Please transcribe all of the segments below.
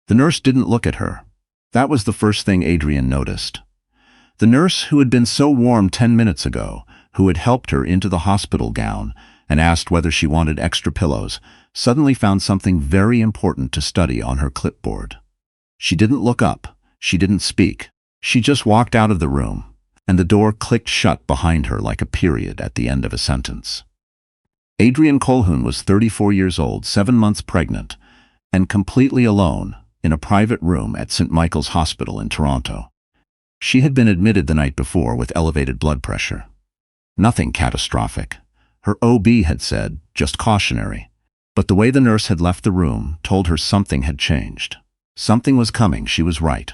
The nurse didn't look at her. That was the first thing Adrian noticed. The nurse who had been so warm 10 minutes ago, who had helped her into the hospital gown and asked whether she wanted extra pillows, suddenly found something very important to study on her clipboard. She didn't look up. She didn't speak. She just walked out of the room, and the door clicked shut behind her like a period at the end of a sentence. Adrian Colquhoun was 34 years old, 7 months pregnant, and completely alone in a private room at St. Michael's Hospital in Toronto. She had been admitted the night before with elevated blood pressure. Nothing catastrophic. Her OB had said, just cautionary. But the way the nurse had left the room told her something had changed. Something was coming, she was right.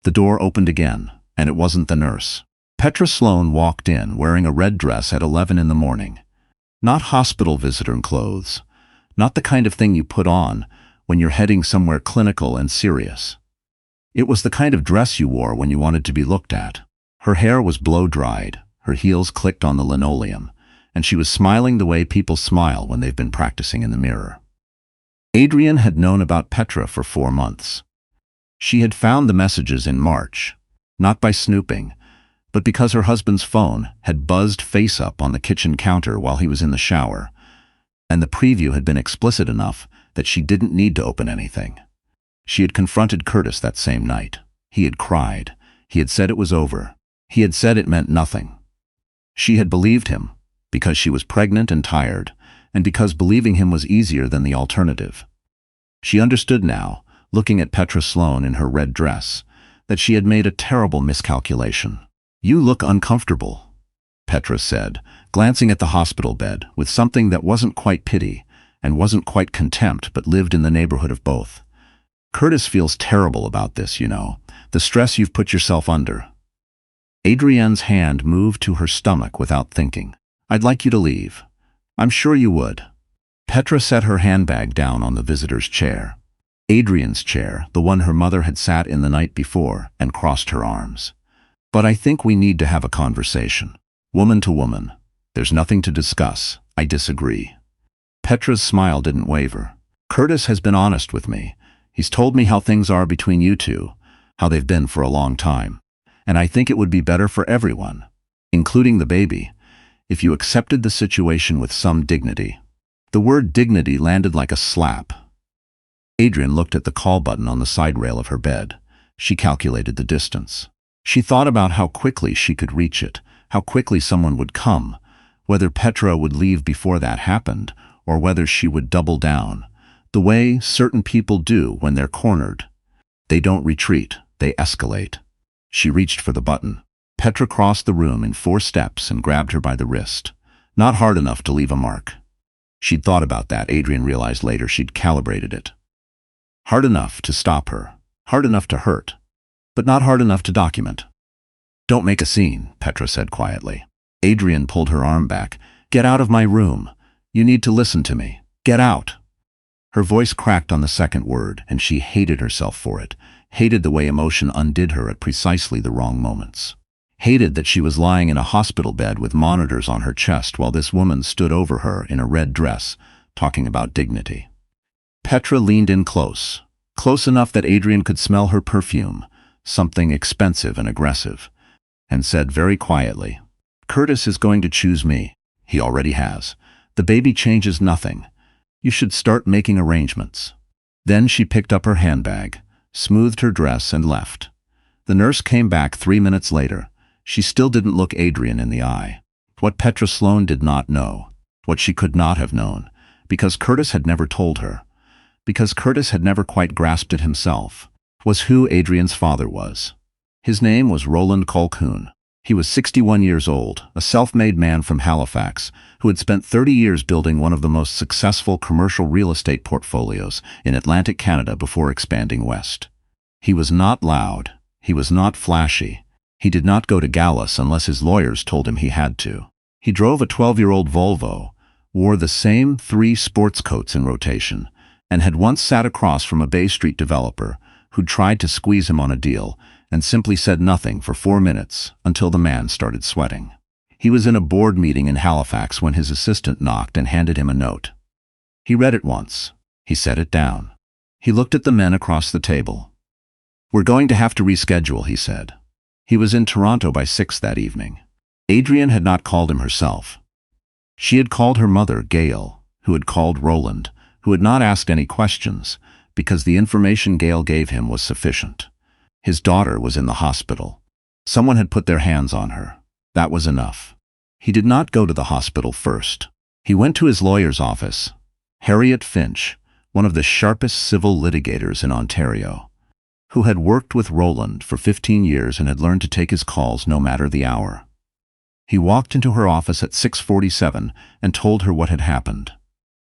The door opened again, and it wasn't the nurse. Petra Sloan walked in wearing a red dress at 11 in the morning. Not hospital visitor clothes. Not the kind of thing you put on when you're heading somewhere clinical and serious. It was the kind of dress you wore when you wanted to be looked at. Her hair was blow-dried, her heels clicked on the linoleum, and she was smiling the way people smile when they've been practicing in the mirror. Adrian had known about Petra for 4 months. She had found the messages in March, not by snooping, but because her husband's phone had buzzed face up on the kitchen counter while he was in the shower, and the preview had been explicit enough that she didn't need to open anything. She had confronted Curtis that same night. He had cried. He had said it was over. He had said it meant nothing. She had believed him, because she was pregnant and tired, and because believing him was easier than the alternative. She understood now, looking at Petra Sloan in her red dress, that she had made a terrible miscalculation. "You look uncomfortable," Petra said, glancing at the hospital bed with something that wasn't quite pity and wasn't quite contempt but lived in the neighborhood of both. "Curtis feels terrible about this, you know, the stress you've put yourself under." Adrienne's hand moved to her stomach without thinking. "I'd like you to leave." "I'm sure you would." Petra set her handbag down on the visitor's chair. Adrienne's chair, the one her mother had sat in the night before, and crossed her arms. "But I think we need to have a conversation. Woman to woman. There's nothing to discuss. I disagree." Petra's smile didn't waver. "Curtis has been honest with me. He's told me how things are between you two, how they've been for a long time. And I think it would be better for everyone, including the baby, if you accepted the situation with some dignity." The word dignity landed like a slap. Adrienne looked at the call button on the side rail of her bed. She calculated the distance. She thought about how quickly she could reach it, how quickly someone would come, whether Petra would leave before that happened, or whether she would double down, the way certain people do when they're cornered. They don't retreat, they escalate. She reached for the button. Petra crossed the room in 4 steps and grabbed her by the wrist. Not hard enough to leave a mark. She'd thought about that, Adrienne realized later. She'd calibrated it. Hard enough to stop her. Hard enough to hurt. But not hard enough to document. "Don't make a scene," Petra said quietly. Adrienne pulled her arm back. "Get out of my room. You need to listen to me. Get out." Her voice cracked on the second word, and she hated herself for it. Hated the way emotion undid her at precisely the wrong moments. Hated that she was lying in a hospital bed with monitors on her chest while this woman stood over her in a red dress, talking about dignity. Petra leaned in close. Close enough that Adrienne could smell her perfume, something expensive and aggressive, and said very quietly, "Curtis is going to choose me. He already has. The baby changes nothing. You should start making arrangements." Then she picked up her handbag, smoothed her dress, and left. The nurse came back 3 minutes later. She still didn't look Adrienne in the eye. What Petra Sloan did not know, what she could not have known, because Curtis had never told her, because Curtis had never quite grasped it himself, was who Adrienne's father was. His name was Roland Colquhoun. He was 61 years old, a self-made man from Halifax, who had spent 30 years building one of the most successful commercial real estate portfolios in Atlantic Canada before expanding west. He was not loud. He was not flashy. He did not go to galas unless his lawyers told him he had to. He drove a 12-year-old Volvo, wore the same 3 sports coats in rotation, and had once sat across from a Bay Street developer who'd tried to squeeze him on a deal and simply said nothing for 4 minutes until the man started sweating. He was in a board meeting in Halifax when his assistant knocked and handed him a note. He read it once. He set it down. He looked at the men across the table. "We're going to have to reschedule," he said. He was in Toronto by 6 that evening. Adrian had not called him herself. She had called her mother, Gail, who had called Roland, who had not asked any questions, because the information Gail gave him was sufficient. His daughter was in the hospital. Someone had put their hands on her. That was enough. He did not go to the hospital first. He went to his lawyer's office. Harriet Finch, one of the sharpest civil litigators in Ontario, who had worked with Roland for 15 years and had learned to take his calls no matter the hour. He walked into her office at 6:47 and told her what had happened.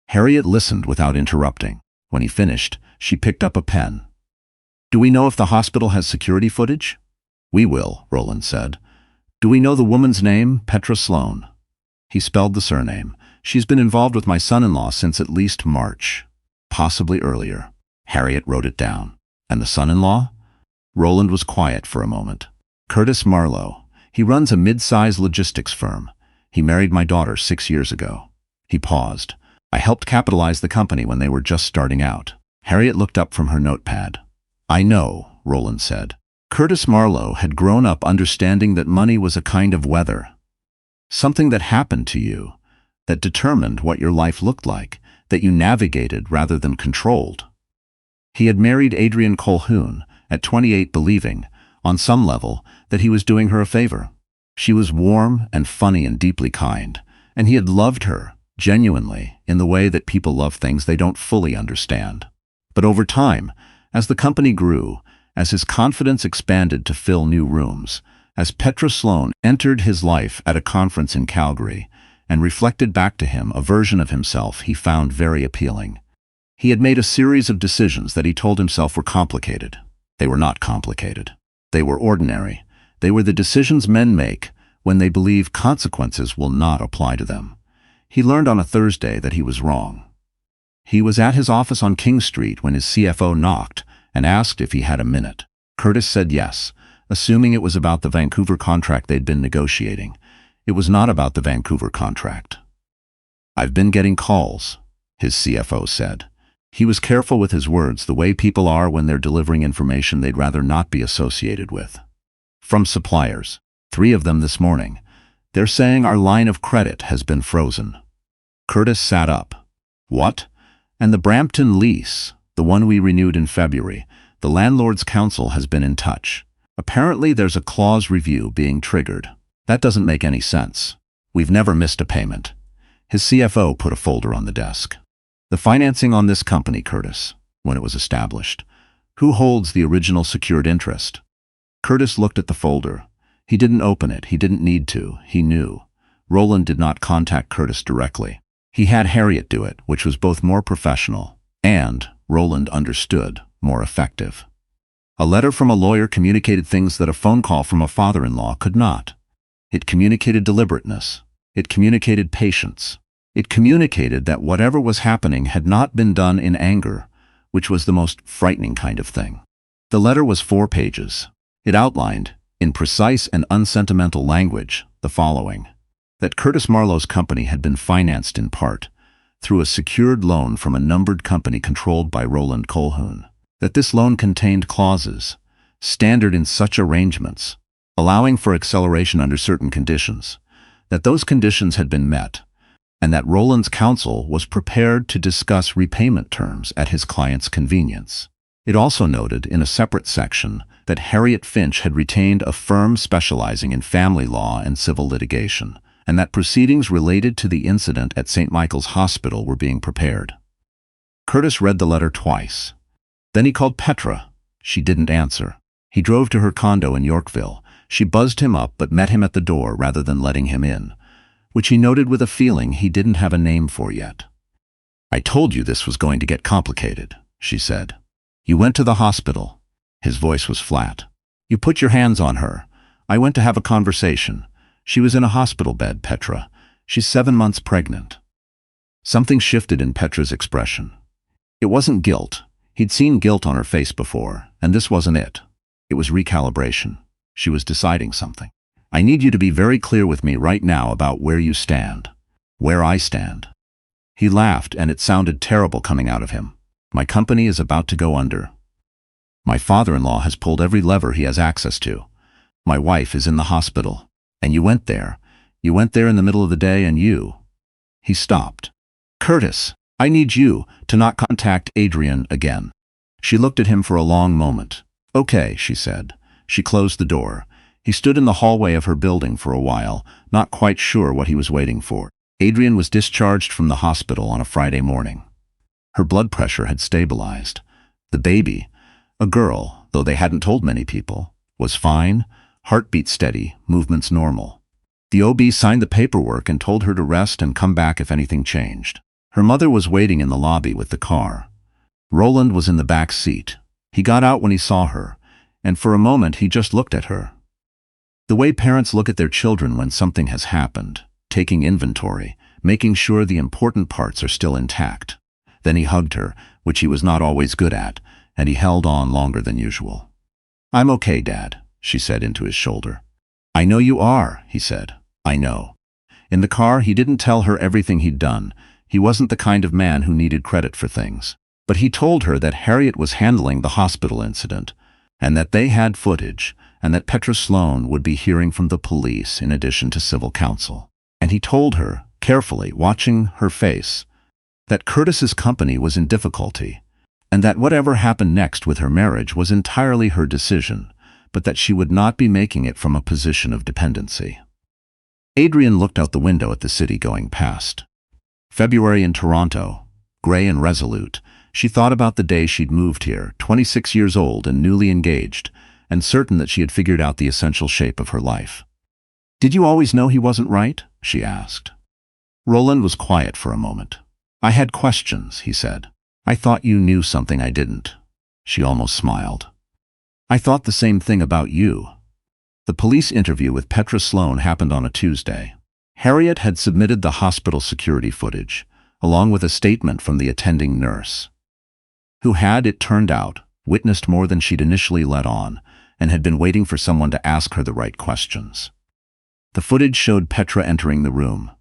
Harriet listened without interrupting. When he finished, she picked up a pen. "Do we know if the hospital has security footage?" "We will," Roland said. "Do we know the woman's name?" "Petra Sloan." He spelled the surname. "She's been involved with my son-in-law since at least March. Possibly earlier." Harriet wrote it down. "And the son-in-law?" Roland was quiet for a moment. "Curtis Marlowe. He runs a mid-size logistics firm. He married my daughter 6 years ago." He paused. "I helped capitalize the company when they were just starting out." Harriet looked up from her notepad. "I know," Roland said. Curtis Marlowe had grown up understanding that money was a kind of weather. Something that happened to you, that determined what your life looked like, that you navigated rather than controlled. He had married Adrian Colquhoun at 28, believing, on some level, that he was doing her a favor. She was warm and funny and deeply kind, and he had loved her, genuinely, in the way that people love things they don't fully understand. But over time, as the company grew, as his confidence expanded to fill new rooms, as Petra Sloan entered his life at a conference in Calgary and reflected back to him a version of himself he found very appealing. He had made a series of decisions that he told himself were complicated. They were not complicated. They were ordinary. They were the decisions men make when they believe consequences will not apply to them. He learned on a Thursday that he was wrong. He was at his office on King Street when his CFO knocked and asked if he had a minute. Curtis said yes, assuming it was about the Vancouver contract they'd been negotiating. It was not about the Vancouver contract. "I've been getting calls," his CFO said. He was careful with his words, the way people are when they're delivering information they'd rather not be associated with. "From suppliers. 3 of them this morning. They're saying our line of credit has been frozen." Curtis sat up. "What?" "And the Brampton lease, the one we renewed in February, the landlord's council has been in touch. Apparently there's a clause review being triggered. That doesn't make any sense. We've never missed a payment." His CFO put a folder on the desk. "The financing on this company, Curtis, when it was established. Who holds the original secured interest?" Curtis looked at the folder. He didn't open it. He didn't need to. He knew. Roland did not contact Curtis directly. He had Harriet do it, which was both more professional and, Roland understood, more effective. A letter from a lawyer communicated things that a phone call from a father-in-law could not. It communicated deliberateness. It communicated patience. It communicated that whatever was happening had not been done in anger, which was the most frightening kind of thing. The letter was 4 pages. It outlined, in precise and unsentimental language, the following: that Curtis Marlowe's company had been financed in part through a secured loan from a numbered company controlled by Roland Colquhoun. That this loan contained clauses, standard in such arrangements, allowing for acceleration under certain conditions, that those conditions had been met, and that Roland's counsel was prepared to discuss repayment terms at his client's convenience. It also noted in a separate section that Harriet Finch had retained a firm specializing in family law and civil litigation, and that proceedings related to the incident at St. Michael's Hospital were being prepared. Curtis read the letter twice. Then he called Petra. She didn't answer. He drove to her condo in Yorkville. She buzzed him up but met him at the door rather than letting him in, which he noted with a feeling he didn't have a name for yet. "I told you this was going to get complicated," she said. "You went to the hospital." His voice was flat. "You put your hands on her. I went to have a conversation. She was in a hospital bed, Petra. She's 7 months pregnant." Something shifted in Petra's expression. It wasn't guilt. He'd seen guilt on her face before, and this wasn't it. It was recalibration. She was deciding something. "I need you to be very clear with me right now about where you stand. Where I stand." He laughed, and it sounded terrible coming out of him. My company is about to go under. My father-in-law has pulled every lever he has access to. My wife is in the hospital. And you went there. You went there in the middle of the day and you—" He stopped. "Curtis, I need you to not contact Adrian again." She looked at him for a long moment. "Okay," she said. She closed the door. He stood in the hallway of her building for a while, not quite sure what he was waiting for. Adrian was discharged from the hospital on a Friday morning. Her blood pressure had stabilized. The baby, a girl, though they hadn't told many people, was fine, heartbeat steady, movements normal. The OB signed the paperwork and told her to rest and come back if anything changed. Her mother was waiting in the lobby with the car. Roland was in the back seat. He got out when he saw her, and for a moment he just looked at her. The way parents look at their children when something has happened, taking inventory, making sure the important parts are still intact. Then he hugged her, which he was not always good at, and he held on longer than usual. "I'm okay, Dad," she said into his shoulder. "I know you are," he said. "I know." In the car, he didn't tell her everything he'd done. He wasn't the kind of man who needed credit for things. But he told her that Harriet was handling the hospital incident, and that they had footage, and that Petra Sloane would be hearing from the police in addition to civil counsel. And he told her, carefully, watching her face, that Curtis's company was in difficulty, and that whatever happened next with her marriage was entirely her decision, but that she would not be making it from a position of dependency. Adrian looked out the window at the city going past. February in Toronto, gray and resolute. She thought about the day she'd moved here, 26 years old and newly engaged, and certain that she had figured out the essential shape of her life. "Did you always know he wasn't right?" she asked. Roland was quiet for a moment. "I had questions," he said. "I thought you knew something I didn't." She almost smiled. "I thought the same thing about you." The police interview with Petra Sloane happened on a Tuesday. Harriet had submitted the hospital security footage, along with a statement from the attending nurse, who had, it turned out, witnessed more than she'd initially let on, and had been waiting for someone to ask her the right questions. The footage showed Petra entering the room.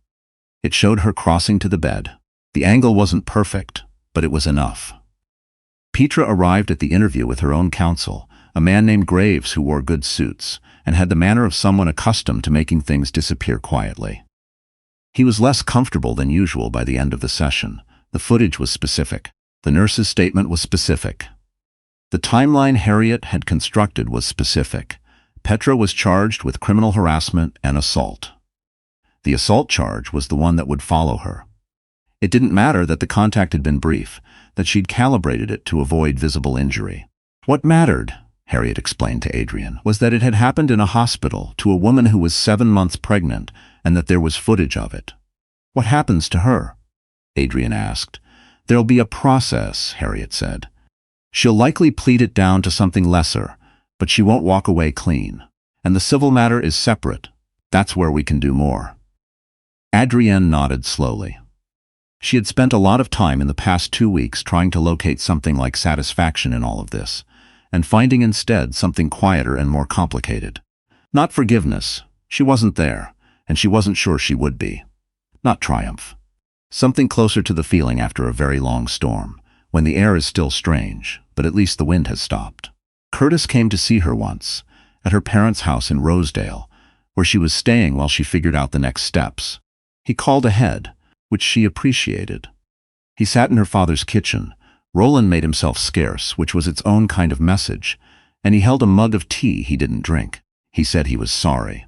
It showed her crossing to the bed. The angle wasn't perfect, but it was enough. Petra arrived at the interview with her own counsel, a man named Graves who wore good suits, and had the manner of someone accustomed to making things disappear quietly. He was less comfortable than usual by the end of the session. The footage was specific. The nurse's statement was specific. The timeline Harriet had constructed was specific. Petra was charged with criminal harassment and assault. The assault charge was the one that would follow her. It didn't matter that the contact had been brief, that she'd calibrated it to avoid visible injury. What mattered, Harriet explained to Adrian, was that it had happened in a hospital to a woman who was 7 months pregnant and that there was footage of it. "What happens to her?" Adrian asked. "There'll be a process," Harriet said. "She'll likely plead it down to something lesser, but she won't walk away clean. And the civil matter is separate. That's where we can do more." Adrienne nodded slowly. She had spent a lot of time in the past 2 weeks trying to locate something like satisfaction in all of this, and finding instead something quieter and more complicated. Not forgiveness. She wasn't there, and she wasn't sure she would be. Not triumph. Something closer to the feeling after a very long storm, when the air is still strange, but at least the wind has stopped. Curtis came to see her once, at her parents' house in Rosedale, where she was staying while she figured out the next steps. He called ahead, which she appreciated. He sat in her father's kitchen. Roland made himself scarce, which was its own kind of message, and he held a mug of tea he didn't drink. He said he was sorry.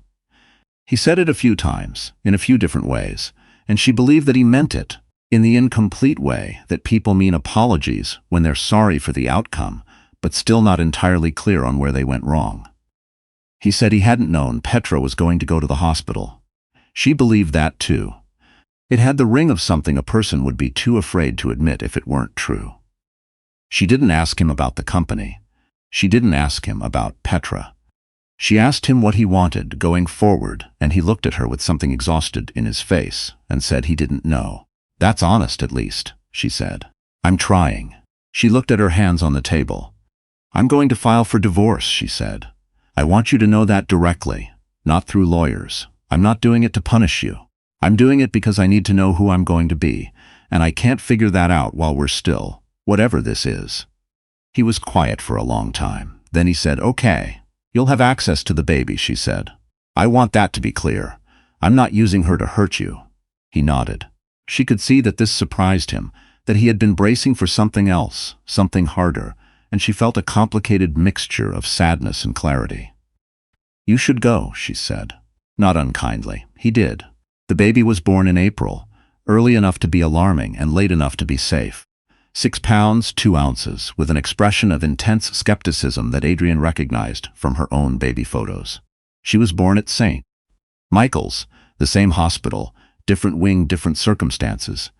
He said it a few times, in a few different ways, and she believed that he meant it, in the incomplete way that people mean apologies when they're sorry for the outcome, but still not entirely clear on where they went wrong. He said he hadn't known Petra was going to go to the hospital. She believed that too. It had the ring of something a person would be too afraid to admit if it weren't true. She didn't ask him about the company. She didn't ask him about Petra. She asked him what he wanted going forward, and he looked at her with something exhausted in his face and said he didn't know. "That's honest, at least," she said. "I'm trying." She looked at her hands on the table. "I'm going to file for divorce," she said. "I want you to know that directly, not through lawyers. I'm not doing it to punish you. I'm doing it because I need to know who I'm going to be, and I can't figure that out while we're still, Whatever this is. He was quiet for a long time. Then he said, "Okay. You'll have access to the baby," she said. "I want that to be clear. I'm not using her to hurt you." He nodded. She could see that this surprised him, that he had been bracing for something else, something harder, and she felt a complicated mixture of sadness and clarity. "You should go," she said. Not unkindly. He did. The baby was born in April, early enough to be alarming and late enough to be safe. 6 pounds, 2 ounces, with an expression of intense skepticism that Adrian recognized from her own baby photos. She was born at St. Michael's, the same hospital, different wing, different circumstances.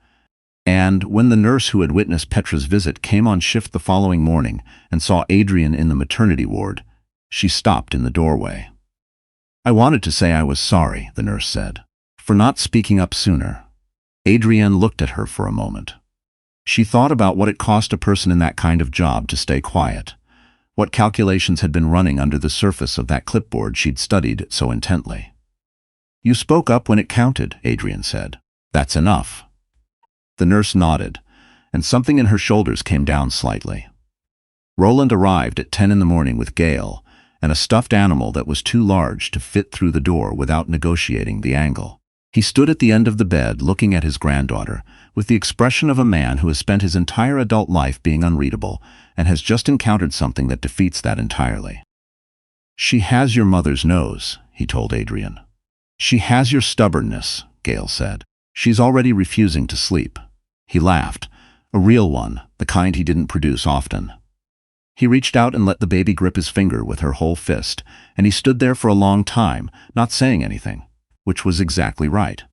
And when the nurse who had witnessed Petra's visit came on shift the following morning and saw Adrian in the maternity ward, she stopped in the doorway. "I wanted to say I was sorry," the nurse said, "for not speaking up sooner." Adrian looked at her for a moment. She thought about what it cost a person in that kind of job to stay quiet, what calculations had been running under the surface of that clipboard she'd studied so intently. "You spoke up when it counted," Adrian said. "That's enough." The nurse nodded, and something in her shoulders came down slightly. Roland arrived at 10 in the morning with Gail and a stuffed animal that was too large to fit through the door without negotiating the angle. He stood at the end of the bed looking at his granddaughter with the expression of a man who has spent his entire adult life being unreadable and has just encountered something that defeats that entirely. "She has your mother's nose," he told Adrian. "She has your stubbornness," Gail said. "She's already refusing to sleep." He laughed, a real one, the kind he didn't produce often. He reached out and let the baby grip his finger with her whole fist, and he stood there for a long time, not saying anything, which was exactly right.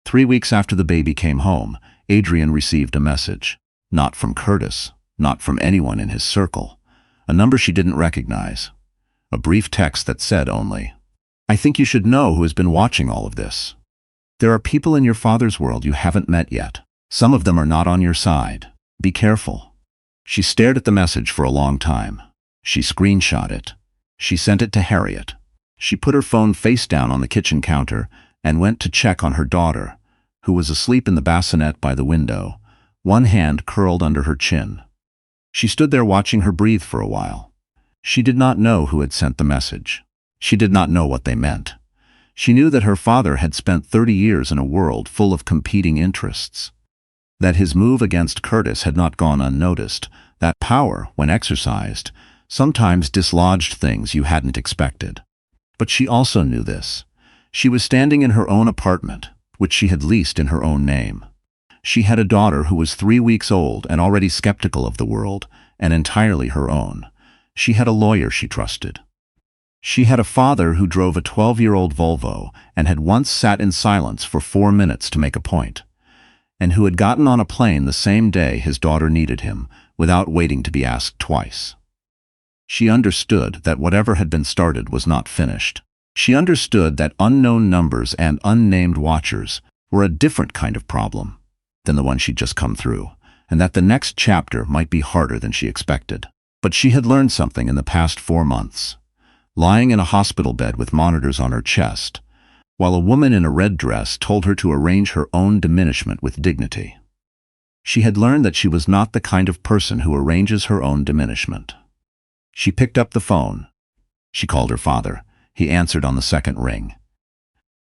3 weeks after the baby came home, Adrian received a message. Not from Curtis, not from anyone in his circle. A number she didn't recognize. A brief text that said only, "I think you should know who has been watching all of this. There are people in your father's world you haven't met yet. Some of them are not on your side. Be careful." She stared at the message for a long time. She screenshot it. She sent it to Harriet. She put her phone face down on the kitchen counter and went to check on her daughter, who was asleep in the bassinet by the window, one hand curled under her chin. She stood there watching her breathe for a while. She did not know who had sent the message. She did not know what they meant. She knew that her father had spent 30 years in a world full of competing interests. That his move against Curtis had not gone unnoticed, that power, when exercised, sometimes dislodged things you hadn't expected. But she also knew this. She was standing in her own apartment, which she had leased in her own name. She had a daughter who was 3 weeks old and already skeptical of the world, and entirely her own. She had a lawyer she trusted. She had a father who drove a 12-year-old Volvo and had once sat in silence for 4 minutes to make a point, and who had gotten on a plane the same day his daughter needed him, without waiting to be asked twice. She understood that whatever had been started was not finished. She understood that unknown numbers and unnamed watchers were a different kind of problem than the one she'd just come through, and that the next chapter might be harder than she expected. But she had learned something in the past 4 months. Lying in a hospital bed with monitors on her chest, while a woman in a red dress told her to arrange her own diminishment with dignity. She had learned that she was not the kind of person who arranges her own diminishment. She picked up the phone. She called her father. He answered on the second ring.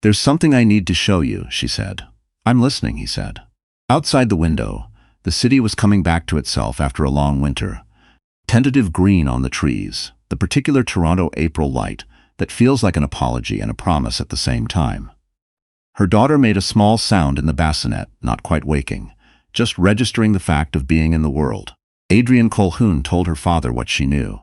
"There's something I need to show you," she said. "I'm listening," he said. Outside the window, the city was coming back to itself after a long winter. Tentative green on the trees, the particular Toronto April light that feels like an apology and a promise at the same time. Her daughter made a small sound in the bassinet, not quite waking, just registering the fact of being in the world. Adrian Colquhoun told her father what she knew.